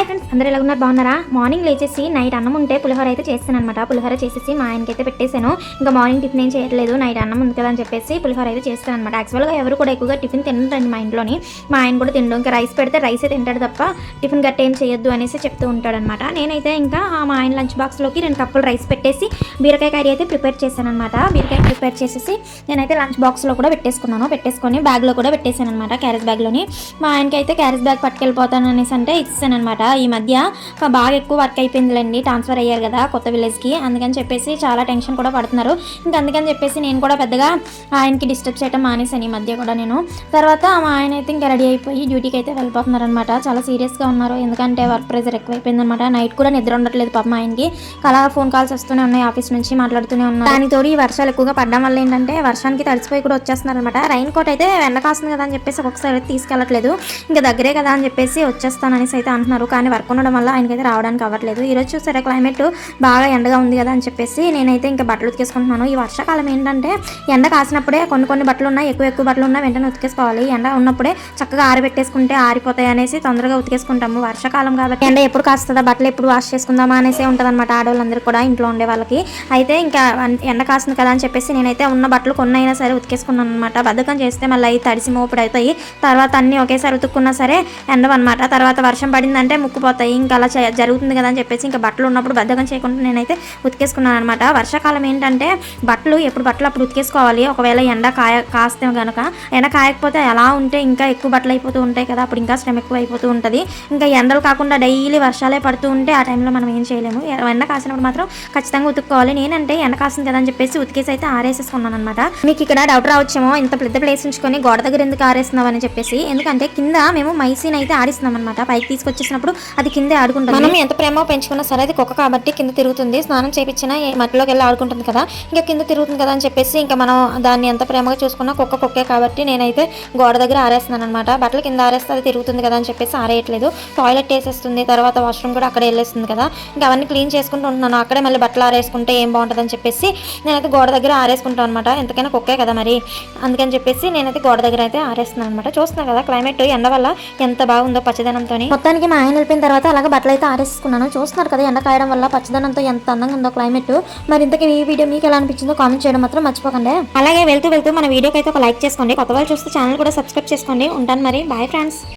Hi friends, అందరూ ఎలా ఉన్నారు? బాగున్నారా? మార్నింగ్ లేచేసి నైట్ అన్నం ఉంటే పులిహోర అయితే చేస్తాను అనమాట. పులిహోర చేసేసి మా ఆయనకి అయితే పెట్టేశాను. ఇంకా మార్నింగ్ టిఫిన్ ఏం చేయట్లేదు, నైట్ అన్నం ఉంది కదా అని చెప్పేసి పులిహోర అయితే చేస్తాను అనమాట. యాక్చువల్గా ఎవరు కూడా ఎక్కువగా టిఫిన్ తినరండి మా ఇంట్లోని. మా ఆయన కూడా తినడం, ఇంకా రైస్ పెడితే రైసే తింటాడు తప్ప టిఫిన్ గట్ట ఏం చేయొద్దు అనేసి చెప్తూ ఉంటాడనమాట. నేనైతే ఇంకా మా ఆయన లంచ్ బాక్స్లోకి 2 కప్పులు రైస్ పెట్టేసి బీరకాయ కర్రీ అయితే ప్రిపేర్ చేశాను అనమాట. బీరకాయ ప్రిపేర్ చేసేసి నేనైతే లంచ్ బాక్స్లో కూడా పెట్టేసుకొని బ్యాగ్లో కూడా పెట్టేశాను అనమాట, క్యారేజ్ బ్యాగ్లోని. మా ఆయనకి అయితే క్యారేజ్ బ్యాగ్ పట్టుకెళ్ళిపోతాను అనేసి అంటే ఇచ్చాను అనమాట. ఈ మధ్య బాగా ఎక్కువ వర్క్ అయిపోయిందిలేండి, ట్రాన్స్ఫర్ అయ్యారు కదా కొత్త విలేజ్కి, అందుకని చెప్పేసి చాలా టెన్షన్ కూడా పడుతున్నారు. ఇంకా అందుకని చెప్పేసి నేను కూడా పెద్దగా ఆయనకి డిస్టర్బ్ చేయడం మానేసాను ఈ మధ్య కూడా నేను. తర్వాత మా ఆయన అయితే ఇంకా రెడీ అయిపోయి డ్యూటీకి అయితే వెళ్ళిపోతున్నారు అనమాట. చాలా సీరియస్గా ఉన్నారు, ఎందుకంటే వర్క్ ప్రెజర్ ఎక్కువైపోయింది అనమాట. నైట్ కూడా నిద్ర ఉండట్లేదు పాపం ఆయనకి. అలా ఫోన్ కాల్స్ వస్తూనే ఉన్నాయి, ఆఫీస్ నుంచి మాట్లాడుతూనే ఉన్నారు. దానితో ఈ వర్షాలు ఎక్కువగా పడడం వల్ల ఏంటంటే వర్షానికి తడిసిపోయి కూడా వచ్చేస్తున్నారు అనమాట. రైన్ కోట్ అయితే ఎండ కాస్తుంది కదా అని చెప్పేసి ఒక్కొక్కసారి తీసుకెళ్ళట్లేదు, ఇంకా దగ్గరే కదా అని చెప్పేసి వచ్చేస్తాననేసి అయితే అంటున్నారు. కానీ వర్క్ ఉండడం వల్ల ఆయనకైతే రావడానికి అవ్వట్లేదు. ఈరోజు చూసారా క్లైమేట్ బాగా ఎండగా ఉంది కదా అని చెప్పేసి నేనైతే ఇంకా బట్టలు ఉతికేసుకుంటున్నాను. ఈ వర్షాకాలం ఏంటంటే ఎండ కాసినప్పుడే కొన్ని బట్టలు ఉన్నాయి, ఎక్కువ బట్టలు ఉన్నాయి వెంటనే ఉతికేసుకోవాలి. ఎండ ఉన్నప్పుడే చక్కగా ఆరబెట్టేసుకుంటే ఆరిపోతాయి అనేసి తొందరగా ఉతికేసుకుంటాము. వర్షాకాలం కాబట్టి ఎండ ఎప్పుడు కాస్తుందా, బట్టలు ఎప్పుడు వాష్ చేసుకుందామా అనేసి ఉంటుంది అనమాట ఆడవాళ్ళందరూ కూడా, ఇంట్లో ఉండే వాళ్ళకి. అయితే ఇంకా ఎండ కాస్తుంది కదా అని చెప్పేసి నేనైతే ఉన్న బట్టలు కొన్ని అయినా సరే ఉతికేసుకున్నాను అనమాట. బద్ధకం చేస్తే మళ్ళీ అవి తడిసి మోపుడు అవుతాయి, తర్వాత అన్నీ ఒకేసారి ఉతుక్కున్నా సరే ఎండవన్నమాట. తర్వాత వర్షం పడిందంటే ముక్కుపోతాయి, ఇంకా అలా జరుగుతుంది కదా అని చెప్పేసి ఇంకా బట్టలు ఉన్నప్పుడు బద్ధకం చేయకుండా నేనైతే ఉతికేసుకున్నాను అనమాట. వర్షాకాలం ఏంటంటే బట్టలు అప్పుడు ఉతికేసుకోవాలి. ఒకవేళ ఎండ కాస్తే కనుక, ఎండ కాయకపోతే అలా ఉంటే ఇంకా ఎక్కువ బట్టలు అయిపోతూ ఉంటాయి కదా, అప్పుడు ఇంకా శ్రమ ఎక్కువ అయిపోతూ ఉంటుంది. ఇంకా ఎండలు కాకుండా డైలీ వర్షాలే పడుతూ ఉంటే ఆ టైంలో మనం ఏం చేయలేము. ఎండ కాసినప్పుడు మాత్రం ఖచ్చితంగా ఉతుక్కోవాలి. నేనంటే ఎండ కాసింది కదా అని చెప్పేసి ఉతికేసి అయితే ఆరేసేసుకున్నాను అనమాట. మీకు ఇక్కడ డౌట్ రావచ్చేమో, ఇంత పెద్ద ప్లేస్ ఉంచుకొని గోడ దగ్గర ఎందుకు ఆరేస్తున్నావు అని చెప్పేసి. ఎందుకంటే కింద మేము మైసీని అయితే ఆడిస్తున్నాం అనమాట. పైకి తీసుకొచ్చేసినప్పుడు అది కిందే ఆడుకుంటాం. మనం ఎంత ప్రేమ పెంచుకున్నా సరే అది కుక్క కాబట్టి కింద తిరుగుతుంది. స్నానం చేయించినా మట్టిలోకి వెళ్ళి ఆడుకుంటుంది కదా, ఇంకా కింద తిరుగుతుంది కదా అని చెప్పేసి ఇంకా మనం దాన్ని ఎంత ప్రేమగా చూసుకున్నా కుక్కే కాబట్టి నేనైతే గోడ దగ్గర ఆరేస్తున్నాను అనమాట. బట్టలు కింద ఆరేస్తే అది తిరుగుతుంది కదా అని చెప్పేసి ఆరేయట్లేదు. టాయిలెట్ వేసేస్తుంది, తర్వాత వాష్రూమ్ కూడా అక్కడే వెళ్ళేస్తుంది కదా, ఇంకా అవన్నీ క్లీన్ చేసుకుంటూ ఉంటున్నాను. అక్కడే మళ్ళీ బట్టలు ఆరేసుకుంటే ఏం బాగుంటుంది అని చెప్పేసి నేనైతే గోడ దగ్గర ఆరేసుకుంటాను అనమాట. ఎంతకైనా కుక్కే కదా మరి, అందుకని చెప్పేసి నేనైతే గోడ దగ్గర అయితే ఆరేస్తున్నాను అనమాట. చూస్తున్నాను కదా క్లైమేట్ ఎండ వల్ల ఎంత బాగుందో పచ్చదనంతో. మొత్తానికి మా ఆయన వెళ్ళిపోయిన తర్వాత అలాగే బట్టలు అయితే ఆరేసుకున్నాను. చూస్తున్నారు కదా ఎండ కాయడం వల్ల పచ్చదనంతో ఎంత అందంగా ఉందో క్లైమేట్. మరి ఇంతకీ ఈ వీడియో మీకు ఎలా అనిపించిందో కామెంట్ చేయడం మాత్రం మర్చిపోకండి. అలాగే వెళ్తూ మన వీడియోకి అయితే ఒక లైక్ చేసుకోండి. కొత్త వాళ్ళు చూస్తే ఛానల్ కూడా సబ్స్క్రైబ్ చేసుకోండి. ఉంటాను మరి, బాయ్ ఫ్రెండ్స్.